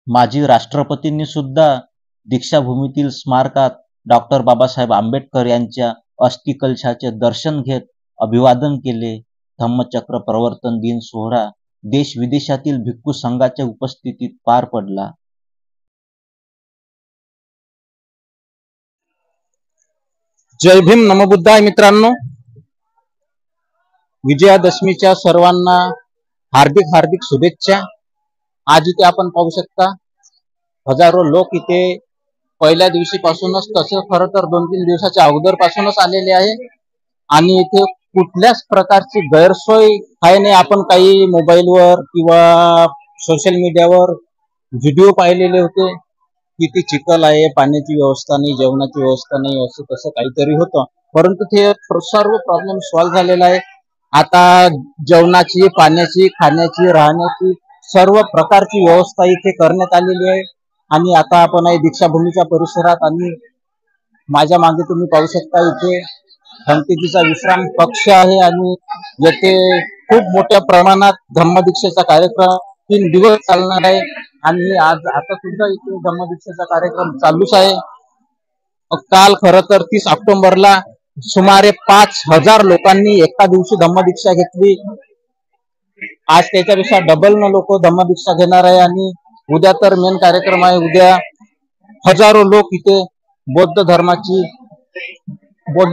माजी राष्ट्रपतींनी सुद्धा दीक्षाभूमीतील स्मारकात डॉक्टर बाबासाहेब आंबेडकर यांच्या अस्थिकलशाचे दर्शन घेत अभिवादन केले. धम्मचक्र प्रवर्तन दिन सोहळा देश विदेशातील भिक्खू संघाच्या उपस्थितीत पार पडला. जय भीम, नमोबुद्धाय. मित्रांनो, विजयादशमीच्या सर्वांना हार्दिक हार्दिक शुभेच्छा. आज इथे आपण पाहू शकता हजारो लोक इथे पहिल्या दिवशीपासूनच, तसं खरं तर 2-3 दिवसाच्या अगोदर पासूनच आलेले आहे. आणि इथे कुठल्याच प्रकारची गैरसोय आहे नाही. आपण काही मोबाईलवर किंवा सोशल मीडियावर व्हिडिओ पाहिलेले होते की ती चिखल आहे, पाण्याची व्यवस्था नाही, जेवणाची व्यवस्था नाही, असं तसं काहीतरी होतं. परंतु ते सर्व प्रॉब्लेम सॉल्व्ह झालेला आहे. आता जेवणाची, पाण्याची, खाण्याची, राहण्याची सर्व प्रकारची व्यवस्था इथे करण्यात आलेली आहे. आणि आता आपण आहे दीक्षाभूमीच्या परिसरात, आणि माझ्या मागे तुम्ही पाहू शकता इथे शांतीचा विश्राम कक्ष आहे. आणि येथे खूप मोठ्या प्रमाणात धम्मदीक्षेचा कार्यक्रम 3 दिवस चालणार आहे. आणि आज आता सुद्धा इथे धम्मदीक्षेचा कार्यक्रम चालूच आहे. काल खरं तर 30 ऑक्टोबरला सुमारे 5000 लोकांनी एका दिवशी धम्मदीक्षा घेतली. आज त्याच्यापेक्षा डबल न लोक धम्मदीक्षा घेणार आहे. आणि उद्या तर मेन कार्यक्रम आहे. उद्या हजारो लोक इथे बौद्ध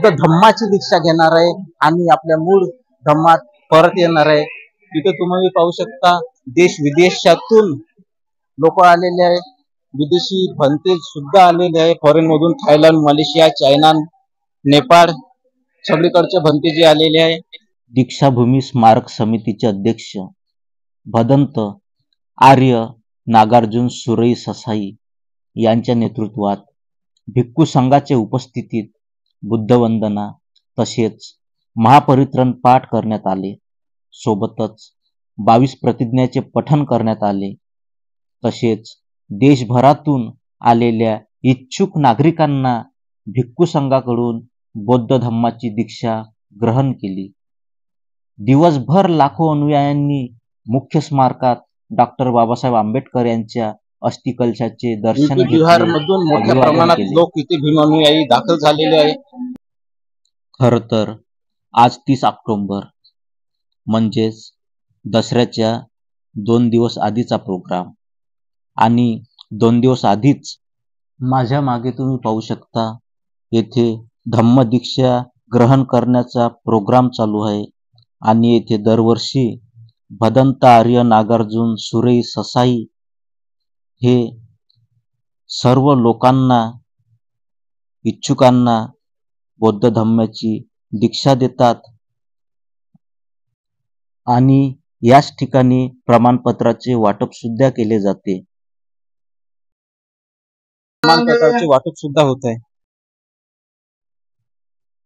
धम्माची दीक्षा घेणार आहे आणि आपल्या मूळ धम्मात परत येणार आहे. तिथे तुम्ही पाहू शकता देश विदेशातून लोक आलेले आहे. विदेशी भंते सुद्धा आलेले आहे. फॉरेन मधून थायलंड, मलेशिया, चायना, नेपाळ सगळीकडचे भंते जे आलेले आहे. दीक्षाभूमी स्मारक समितीचे अध्यक्ष भदंत आर्य नागार्जुन सुरई ससाई यांच्या नेतृत्वात भिक्खू संघाचे उपस्थितीत बुद्धवंदना तसेच महापरित्रण पाठ करण्यात आले. सोबतच 22 प्रतिज्ञाचे पठण करण्यात आले. तसेच देशभरातून आलेल्या इच्छुक नागरिकांना भिक्खू संघाकडून बौद्ध धम्माची दीक्षा ग्रहण केली. दिवसभर लाखो अनुयायांनी मुख्य स्मारकात डॉक्टर बाबासाहेब आंबेडकर यांच्या अस्थिकलशाचे दर्शन घेतले. बिहार मधून मोठ्या प्रमाणात लोक इथे भीम अनुयायी दाखल झालेले आहे. खर तर आज 30 ऑक्टोबर म्हणजेच दसऱ्याच्या 2 दिवस आधीचा प्रोग्राम. आणि 2 दिवस आधीच माझ्या मागे तुम्ही पाहू शकता येथे धम्मदीक्षा ग्रहण करण्याचा प्रोग्राम चालू आहे. आणि येथे दरवर्षी भदंत आर्य नागार्जुन सुरई ससाई हे सर्व लोकांना, इच्छुकांना बौद्ध धम्माची दीक्षा देतात. आणि याच ठिकाणी प्रमाणपत्राचे वाटप सुद्धा केले जाते. प्रमाणपत्राचे वाटप सुद्धा होत आहे.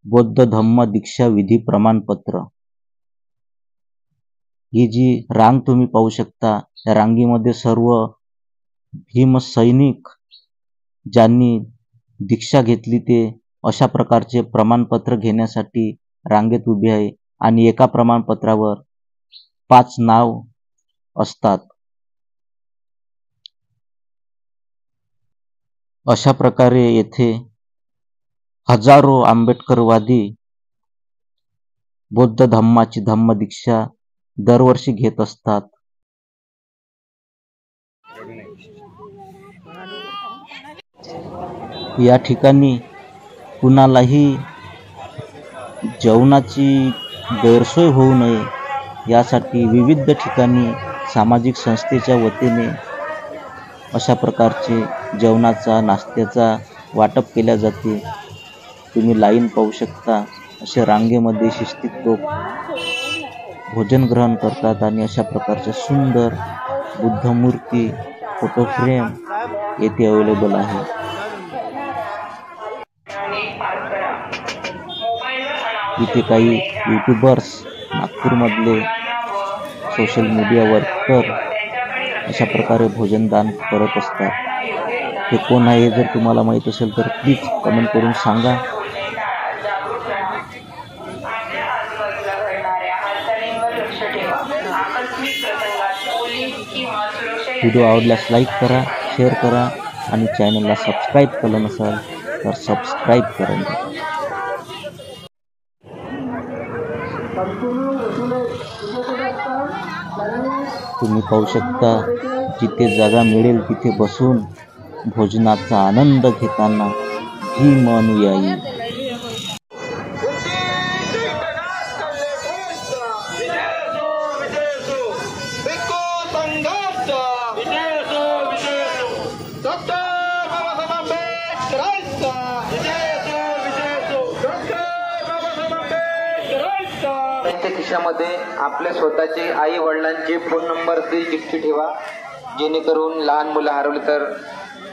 बौद्ध धम्म दीक्षा विधी प्रमाणपत्र ही जी रांग तुम्ही पाहू शकता, या रांगीमध्ये सर्व भीम सैनिक ज्यांनी दीक्षा घेतली ते अशा प्रकारचे प्रमाणपत्र घेण्यासाठी रांगेत उभे आहे. आणि एका प्रमाणपत्रावर 5 नाव असतात. अशा प्रकारे येथे हजारो आंबेडकरवादी बौद्ध धम्माची धम्मदीक्षा दरवर्षी घेत असतात. या ठिकाणी कुणालाही जेवणाची गैरसोय होऊ नये यासाठी विविध ठिकाणी सामाजिक संस्थेच्या वतीने अशा प्रकारचे जेवणाचा, नाश्त्याचा वाटप केल्या जाते. तुम्ही लाईन पाहू शकता. अशा रांगेमध्ये शिस्तीत लोक भोजन ग्रहण करतात. आणि अशा प्रकारच्या सुंदर बुद्ध मूर्ती, फोटो फ्रेम येथे अवेलेबल आहे. इथे काही यूट्यूबर्स, नागपूरमधले सोशल मीडिया वर्कर अशा प्रकारे भोजनदान करत असतात. ते कोण आहे जर तुम्हाला माहीत असेल तर प्लीज कमेंट करून सांगा. व्हिडिओ आवडल्यास लाईक करा. शेअर करा आणि चॅनलला सबस्क्राईब केलं नसाल तर सबस्क्राईब करा. तुम्ही पाहू शकता जिथे जागा मिळेल तिथे बसून भोजनाचा आनंद घेताना भीम अनुयायी. त्यांच्या खिशामध्ये आपल्या स्वतःचे आई वडिलांचे फोन नंबरची चिठ्ठी ठेवा, जेणेकरून लहान मुलं हरवली तर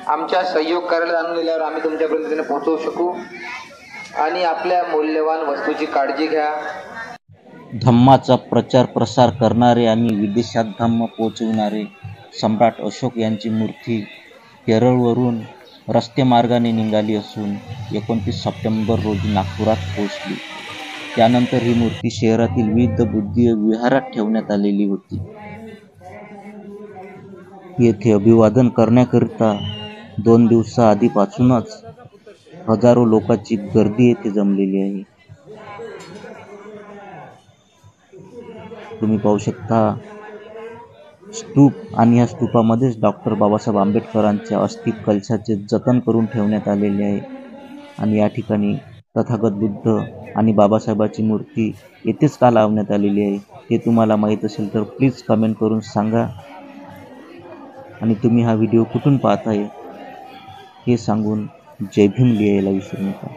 आमच्या सहयोग कार्यालयात आणून दिल्यावर आम्ही तुमच्यापर्यंत त्यांना पोहोचवू शकू. आणि आपल्या मौल्यवान वस्तूची काळजी घ्या. धम्माचा प्रचार प्रसार करणारे आणि विदेशात धम्म पोहोचविणारे सम्राट अशोक यांची मूर्ती केरळवरून रस्ते मार्गाने निघाली असून 29 सप्टेंबर रोजी नागपुरात पोहोचली. त्यानंतर ही मूर्ती शहरातील विविध बुद्ध विहारात ठेवण्यात आलेली होती. येथे अभिवादन करण्याकरिता 2 दिवसाआधीपासूनच हजारो लोकांची गर्दी येथे जमलेली आहे. तुम्ही पाहू शकता स्तूप, आणि या स्तूपामध्येच डॉक्टर बाबासाहेब आंबेडकरांच्या अस्थि कलशाचे जतन करून ठेवण्यात आलेले आहे. आणि या ठिकाणी तथागत बुद्ध आणि बाबासाहेबाची मूर्ती येथेच का लावण्यात आलेली आहे हे तुम्हाला माहीत असेल तर प्लीज कमेंट करून सांगा. आणि तुम्ही हा व्हिडिओ कुठून पाहताय हे सांगून जय भीम लिहायला विसरू नका.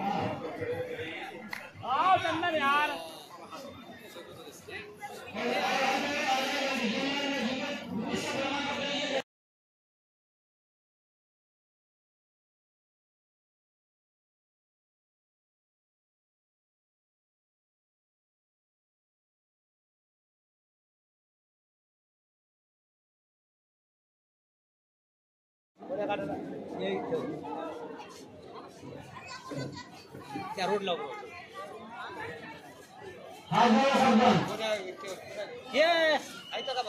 त्या रोडला ये ऐका का